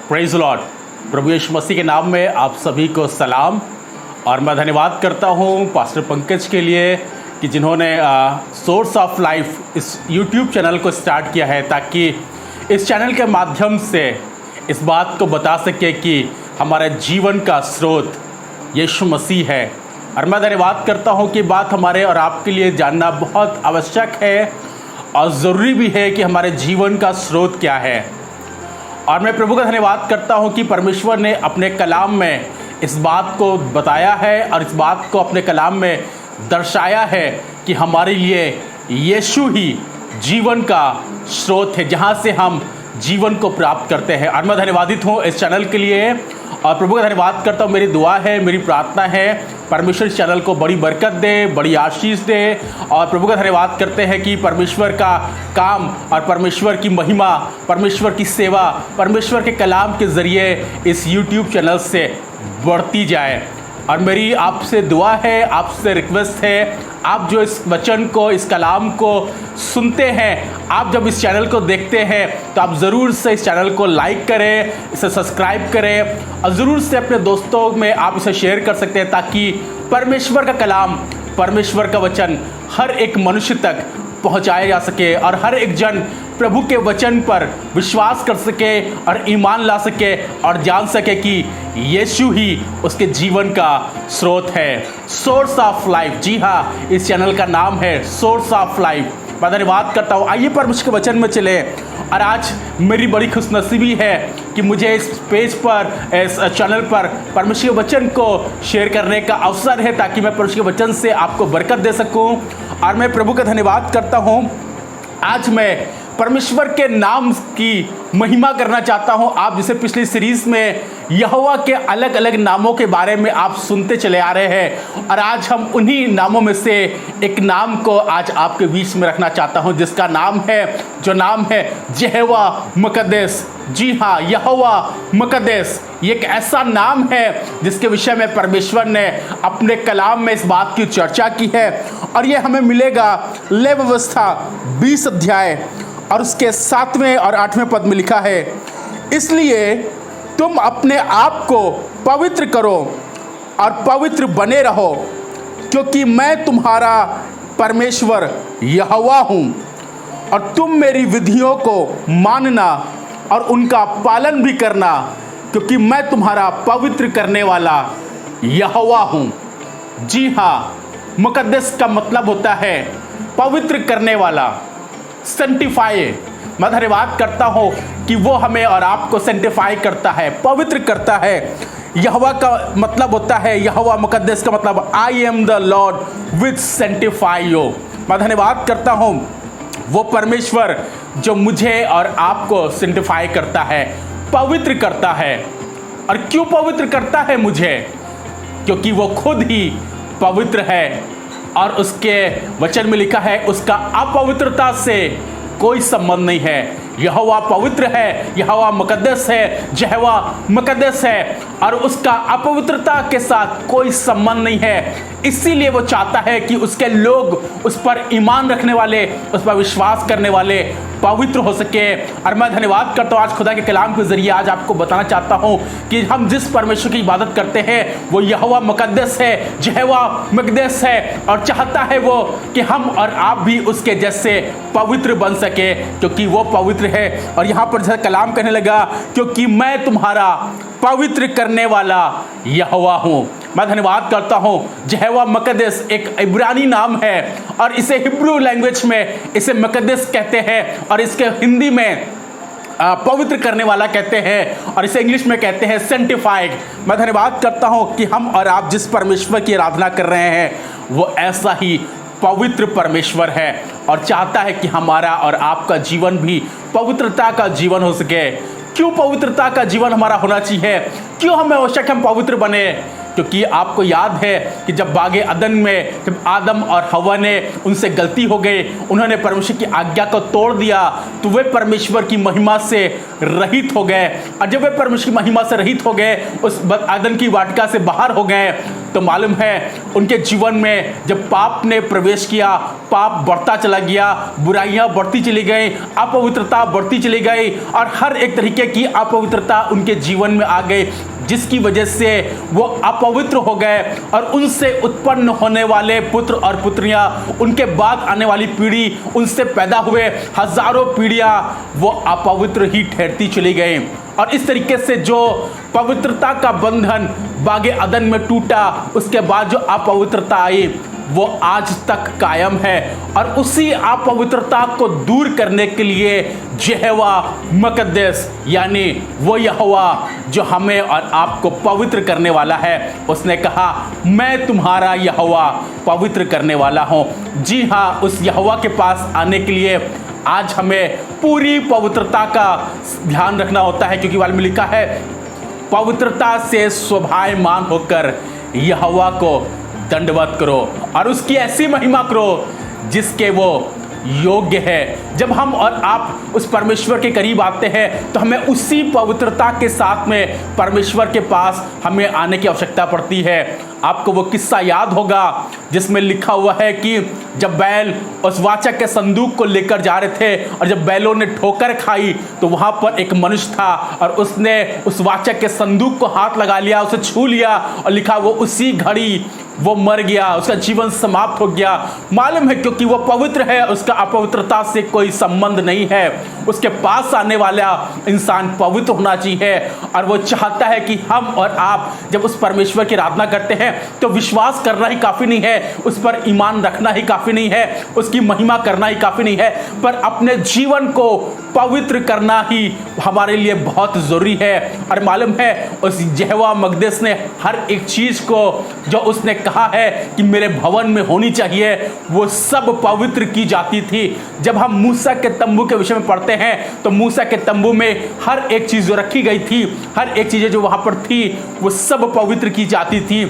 Praise Lord. प्रभु यीशु मसीह के नाम में आप सभी को सलाम। और मैं धन्यवाद करता हूं पास्टर पंकज के लिए कि जिन्होंने सोर्स ऑफ लाइफ इस यूट्यूब चैनल को स्टार्ट किया है, ताकि इस चैनल के माध्यम से इस बात को बता सके कि हमारे जीवन का स्रोत यीशु मसीह है। और मैं धन्यवाद करता हूं कि बात हमारे और आपके लिए जानना बहुत आवश्यक है और ज़रूरी भी है कि हमारे जीवन का स्रोत क्या है। और मैं प्रभु का धन्यवाद करता हूं कि परमेश्वर ने अपने कलाम में इस बात को बताया है और इस बात को अपने कलाम में दर्शाया है कि हमारे लिए यीशु ही जीवन का स्रोत है, जहां से हम जीवन को प्राप्त करते हैं। और मैं धन्यवादित हूं इस चैनल के लिए और प्रभु का धन्यवाद करता हूं। मेरी दुआ है, मेरी प्रार्थना है, परमेश्वर इस चैनल को बड़ी बरकत दे, बड़ी आशीष दे। और प्रभु का धन्यवाद करते हैं कि परमेश्वर का काम और परमेश्वर की महिमा, परमेश्वर की सेवा, परमेश्वर के कलाम के ज़रिए इस यूट्यूब चैनल से बढ़ती जाए। और मेरी आपसे दुआ है, आपसे रिक्वेस्ट है, आप जो इस वचन को, इस कलाम को सुनते हैं, आप जब इस चैनल को देखते हैं तो आप ज़रूर से इस चैनल को लाइक करें, इसे सब्सक्राइब करें और ज़रूर से अपने दोस्तों में आप इसे शेयर कर सकते हैं, ताकि परमेश्वर का कलाम, परमेश्वर का वचन हर एक मनुष्य तक पहुंचाया जा सके और हर एक जन प्रभु के वचन पर विश्वास कर सके और ईमान ला सके और जान सके कि यीशु ही उसके जीवन का स्रोत है। सोर्स ऑफ लाइफ, जी हाँ, इस चैनल का नाम है सोर्स ऑफ लाइफ। मैं धन्यवाद करता हूँ। आइए परमेश्वर के वचन में चले। और आज मेरी बड़ी खुशनसीबी है कि मुझे इस पेज पर, इस चैनल पर परमेश्वर के वचन को शेयर करने का अवसर है, ताकि मैं परमेश्वर के वचन से आपको बरकत दे सकूं। और मैं प्रभु का धन्यवाद करता हूं। आज मैं परमेश्वर के नाम की महिमा करना चाहता हूं। आप जिसे पिछली सीरीज में यहोवा के अलग अलग नामों के बारे में आप सुनते चले आ रहे हैं, और आज हम उन्हीं नामों में से एक नाम को आज आपके बीच में रखना चाहता हूं, जिसका नाम है, जो नाम है यहोवा मुकद्दस। जी हाँ, यहोवा मुकद्दस ये एक ऐसा नाम है जिसके विषय में परमेश्वर ने अपने कलाम में इस बात की चर्चा की है। और ये हमें मिलेगा लेवी व्यवस्था 20 अध्याय और उसके 7वें और 8वें पद में लिखा है, इसलिए तुम अपने आप को पवित्र करो और पवित्र बने रहो, क्योंकि मैं तुम्हारा परमेश्वर यहोवा हूँ। और तुम मेरी विधियों को मानना और उनका पालन भी करना, क्योंकि मैं तुम्हारा पवित्र करने वाला यहोवा हूँ। जी हाँ, मुकद्दस का मतलब होता है पवित्र करने वाला, सेंटिफाई। मैं धन्यवाद करता हूँ कि वो हमें और आपको सेंटिफाई करता है, पवित्र करता है। यहोवा का मतलब होता है, यहोवा मुकद्दस का मतलब I am the Lord which sanctify you. मैं धन्यवाद करता हूँ वो परमेश्वर जो मुझे और आपको सेंटिफाई करता है, पवित्र करता है। और क्यों पवित्र करता है मुझे? क्योंकि वो खुद ही पवित्र है और उसके वचन में लिखा है उसका अपवित्रता से कोई संबंध नहीं है। यहोवा पवित्र है, यहोवा मुकद्दस है, यहोवा मुकद्दस है और उसका अपवित्रता के साथ कोई संबंध नहीं है। इसीलिए वो चाहता है कि उसके लोग, उस पर ईमान रखने वाले, उस पर विश्वास करने वाले पवित्र हो सके। और मैं धन्यवाद करता हूँ आज खुदा के कलाम के जरिए आज आपको बताना चाहता हूँ कि हम जिस परमेश्वर की इबादत करते हैं वो यहोवा मुकद्दस है, यहोवा मुकद्दस है, और चाहता है वो कि हम और आप भी उसके जैसे पवित्र बन सके, क्योंकि वो पवित्र है। और यहाँ पर जैसे कलाम कहने लगा, क्योंकि मैं तुम्हारा पवित्र करने वाला यहोवा हूँ। मैं धन्यवाद करता हूँ। यहोवा मुकद्दस एक इब्रानी नाम है और इसे हिब्रू लैंग्वेज में इसे मुकद्दस कहते हैं और इसके हिंदी में पवित्र करने वाला कहते हैं और इसे इंग्लिश में कहते हैं सेंटिफाइड। मैं धन्यवाद करता हूँ कि हम और आप जिस परमेश्वर की आराधना कर रहे हैं वो ऐसा ही पवित्र परमेश्वर है और चाहता है कि हमारा और आपका जीवन भी पवित्रता का जीवन हो सके। क्यों पवित्रता का जीवन हमारा होना चाहिए? क्यों हमें आवश्यक हम पवित्र बने? क्योंकि आपको याद है कि जब बागे अदन में जब आदम और हवा ने उनसे गलती हो गई, उन्होंने परमेश्वर की आज्ञा को तोड़ दिया, तो वे परमेश्वर की महिमा से रहित हो गए। और जब वे परमेश्वर की महिमा से रहित हो गए, उस अदन की वाटिका से बाहर हो गए, तो मालूम है उनके जीवन में जब पाप ने प्रवेश किया, पाप बढ़ता चला गया, बुराइयां बढ़ती चली गई, अपवित्रता बढ़ती चली गई और हर एक तरीके की अपवित्रता उनके जीवन में आ गई, जिसकी वजह से वो अपवित्र हो गए और उनसे उत्पन्न होने वाले पुत्र और पुत्रियां, उनके बाद आने वाली पीढ़ी, उनसे पैदा हुए हजारों पीढ़ियां वो अपवित्र ही ठहरती चली गई। और इस तरीके से जो पवित्रता का बंधन बागे अदन में टूटा, उसके बाद जो अपवित्रता आई वो आज तक कायम है। और उसी अपवित्रता को दूर करने के लिए यहोवा मुकद्दस, यानी वो यहोवा जो हमें और आपको पवित्र करने वाला है, उसने कहा मैं तुम्हारा यहोवा पवित्र करने वाला हूँ। जी हाँ, उस यहोवा के पास आने के लिए आज हमें पूरी पवित्रता का ध्यान रखना होता है, क्योंकि वाल्मीकि लिखा है पवित्रता से स्वभावमान होकर यहोवा को दंडवत करो और उसकी ऐसी महिमा करो जिसके वो योग्य है। जब हम और आप उस परमेश्वर के करीब आते हैं तो हमें उसी पवित्रता के साथ में परमेश्वर के पास हमें आने की आवश्यकता पड़ती है। आपको वो किस्सा याद होगा जिसमें लिखा हुआ है कि जब बैल उस वाचा के संदूक को लेकर जा रहे थे और जब बैलों ने ठोकर खाई तो वहां पर एक मनुष्य था और उसने उस वाचा के संदूक को हाथ लगा लिया, उसे छू लिया और लिखा वो उसी घड़ी वो मर गया, उसका जीवन समाप्त हो गया। मालूम है क्योंकि वो पवित्र है, उसका अपवित्रता से कोई संबंध नहीं है। उसके पास आने वाला इंसान पवित्र होना चाहिए और वो चाहता है कि हम और आप जब उस परमेश्वर की आराधना करते हैं तो विश्वास करना ही काफ़ी नहीं है, उस पर ईमान रखना ही काफ़ी नहीं है, उसकी महिमा करना ही काफ़ी नहीं है, पर अपने जीवन को पवित्र करना ही हमारे लिए बहुत ज़रूरी है। और मालूम है उस यहोवा मुकद्दस ने हर एक चीज़ को जो उसने कहा है कि मेरे भवन में होनी चाहिए वो सब पवित्र की जाती थी। जब हम मूसा के तंबू के विषय में पढ़ते हैं तो मूसा के तंबू में हर एक चीज़ जो रखी गई थी, हर एक चीज़ें जो वहाँ पर थी वो सब पवित्र की जाती थी।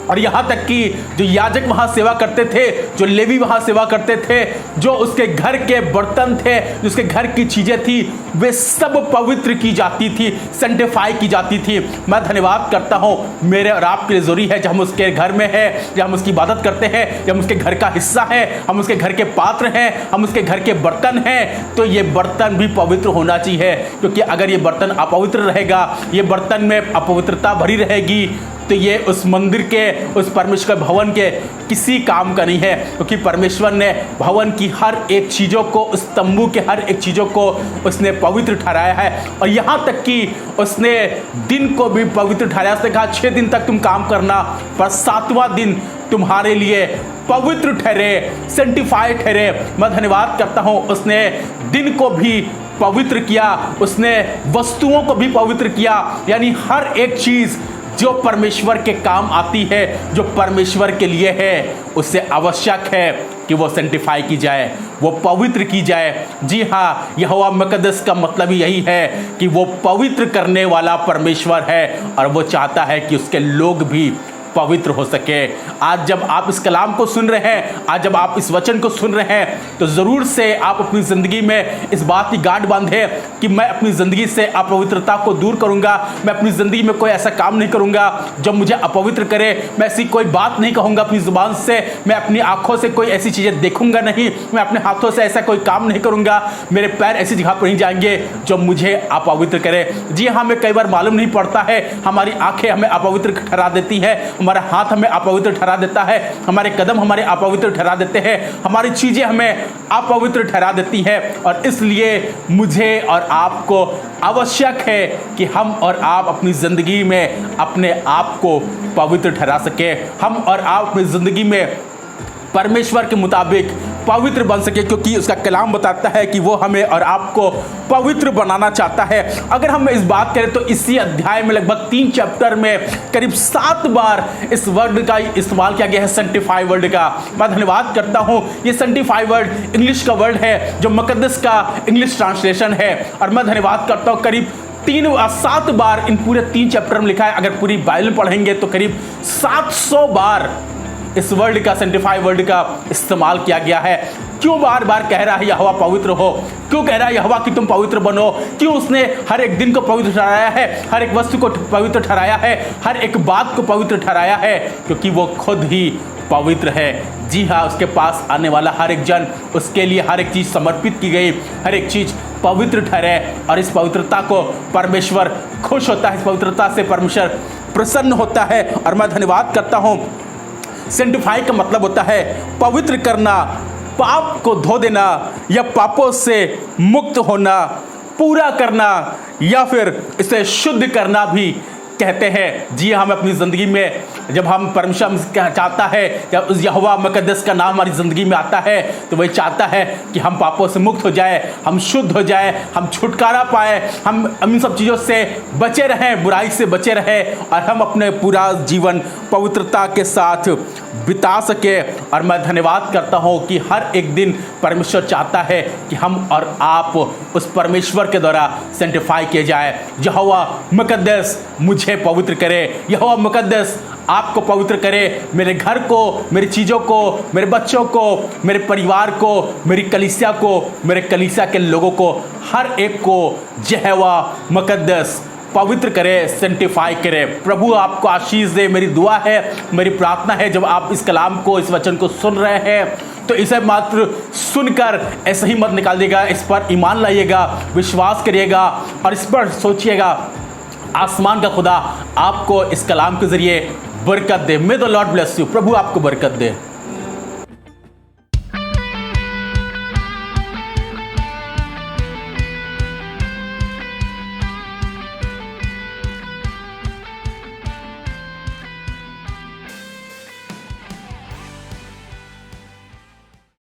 और यहाँ तक कि जो याजक वहाँ सेवा करते थे, जो लेवी वहाँ सेवा करते थे, जो उसके घर के बर्तन थे, जो उसके घर की चीज़ें थी, वे सब पवित्र की जाती थी, सेंटिफाई की जाती थी। मैं धन्यवाद करता हूँ मेरे और आपके लिए ज़रूरी है जब हम उसके घर में हैं, जब हम उसकी इबादत करते हैं, जब हम उसके घर का हिस्सा हैं, हम उसके घर के पात्र हैं, हम उसके घर के बर्तन हैं, तो ये बर्तन भी पवित्र होना चाहिए। क्योंकि अगर ये बर्तन अपवित्र रहेगा, ये बर्तन में अपवित्रता भरी रहेगी, तो ये उस मंदिर के, उस परमेश्वर भवन के किसी काम का नहीं है। क्योंकि परमेश्वर ने भवन की हर एक चीज़ों को, उस तंबू के हर एक चीज़ों को उसने पवित्र ठहराया है। और यहाँ तक कि उसने दिन को भी पवित्र ठहराया। उसने कहा 6 दिन तक तुम काम करना, पर 7वां दिन तुम्हारे लिए पवित्र ठहरे, सेंटिफाई ठहरे। मैं धन्यवाद करता हूँ उसने दिन को भी पवित्र किया, उसने वस्तुओं को भी पवित्र किया, यानी हर एक चीज़ जो परमेश्वर के काम आती है, जो परमेश्वर के लिए है, उससे आवश्यक है कि वो सेंटिफाई की जाए, वो पवित्र की जाए। जी हाँ, यहोवा मुकद्दस का मतलब ही यही है कि वो पवित्र करने वाला परमेश्वर है और वो चाहता है कि उसके लोग भी पवित्र हो सके। आज जब आप इस कलाम को सुन रहे हैं, आज जब आप इस वचन को सुन रहे हैं, तो ज़रूर से आप अपनी ज़िंदगी में इस बात की गांठ बांधे कि मैं अपनी ज़िंदगी से अपवित्रता को दूर करूंगा। मैं अपनी ज़िंदगी में कोई ऐसा काम नहीं करूंगा जो मुझे अपवित्र करे। मैं ऐसी कोई बात नहीं कहूँगा अपनी ज़ुबान से, मैं अपनी आँखों से कोई ऐसी चीज़ें देखूंगा नहीं, मैं अपने हाथों से ऐसा कोई काम नहीं करूँगा, मेरे पैर ऐसी जगह पर नहीं जाएंगे जो मुझे अपवित्र करे। जी हाँ, हमें कई बार मालूम नहीं पड़ता है, हमारी आँखें हमें अपवित्र ठहरा देती है, हमारा हाथ हमें अपवित्र ठहरा देता है, हमारे कदम हमारे अपवित्र ठहरा देते हैं, हमारी चीज़ें हमें अपवित्र ठहरा देती हैं। और इसलिए मुझे और आपको आवश्यक है कि हम और आप अपनी ज़िंदगी में अपने आप को पवित्र ठहरा सके, हम और आप अपनी ज़िंदगी में परमेश्वर के मुताबिक पवित्र बन सके, क्योंकि उसका कलाम बताता है कि वो हमें और आपको पवित्र बनाना चाहता है। अगर हम इस बात करें तो इसी अध्याय में लगभग 3 चैप्टर में करीब 7 बार इस वर्ड का इस्तेमाल किया गया है, सेंटिफाई वर्ड का। मैं धन्यवाद करता हूँ, ये सेंटिफाई वर्ड इंग्लिश का वर्ड है जो मुकद्दस का इंग्लिश ट्रांसलेशन है। और मैं धन्यवाद करता हूँ करीब 7 बार इन पूरे 3 चैप्टर में लिखा है। अगर पूरी बाइबल पढ़ेंगे तो करीब 700 बार इस वर्ड का, सेंटिफाई वर्ड का इस्तेमाल किया गया है। क्यों बार बार कह रहा है यहोवा पवित्र हो? क्यों कह रहा है यहोवा कि तुम पवित्र बनो? क्यों उसने हर एक दिन को पवित्र ठहराया है, हर एक वस्तु को पवित्र ठहराया है, हर एक बात को पवित्र ठहराया है? क्योंकि वो खुद ही पवित्र है। जी हाँ, उसके पास आने वाला हर एक जन, उसके लिए हर एक चीज़ समर्पित की गई, हर एक चीज़ पवित्र ठहरे, और इस पवित्रता को परमेश्वर खुश होता है, इस पवित्रता से परमेश्वर प्रसन्न होता है। और मैं धन्यवाद करता हूँ। सेंटिफाई का मतलब होता है पवित्र करना, पाप को धो देना, या पापों से मुक्त होना, पूरा करना, या फिर इसे शुद्ध करना भी कहते हैं। जी हम अपनी ज़िंदगी में जब हम परमेश्वर चाहता है, या उस यहोवा मुकद्दस का नाम हमारी ज़िंदगी में आता है, तो वही चाहता है कि हम पापों से मुक्त हो जाए, हम शुद्ध हो जाए, हम छुटकारा पाए, हम इन सब चीज़ों से बचे रहें, बुराई से बचे रहें, और हम अपने पूरा जीवन पवित्रता के साथ बिता सके। और मैं धन्यवाद करता हूँ कि हर एक दिन परमेश्वर चाहता है कि हम और आप उस परमेश्वर के द्वारा सेंटिफाई किए जाए। यहोवा मुकद्दस मुझे पवित्र करे, यहोवा मुकद्दस आपको पवित्र करे, मेरे घर को, मेरी चीज़ों को, मेरे बच्चों को, मेरे परिवार को, मेरी कलीसिया को, मेरे कलीसिया के लोगों को, हर एक को यहोवा मुकद्दस पवित्र करे, सेंटिफाई करे। प्रभु आपको आशीष दे। मेरी दुआ है, मेरी प्रार्थना है, जब आप इस कलाम को, इस वचन को सुन रहे हैं, तो इसे मात्र सुनकर ऐसे ही मत निकाल देगा, इस पर ईमान लाइएगा, विश्वास करिएगा, और इस पर सोचिएगा। आसमान का खुदा आपको इस कलाम के जरिए बरकत दे। May the lord bless you. प्रभु आपको बरकत दे।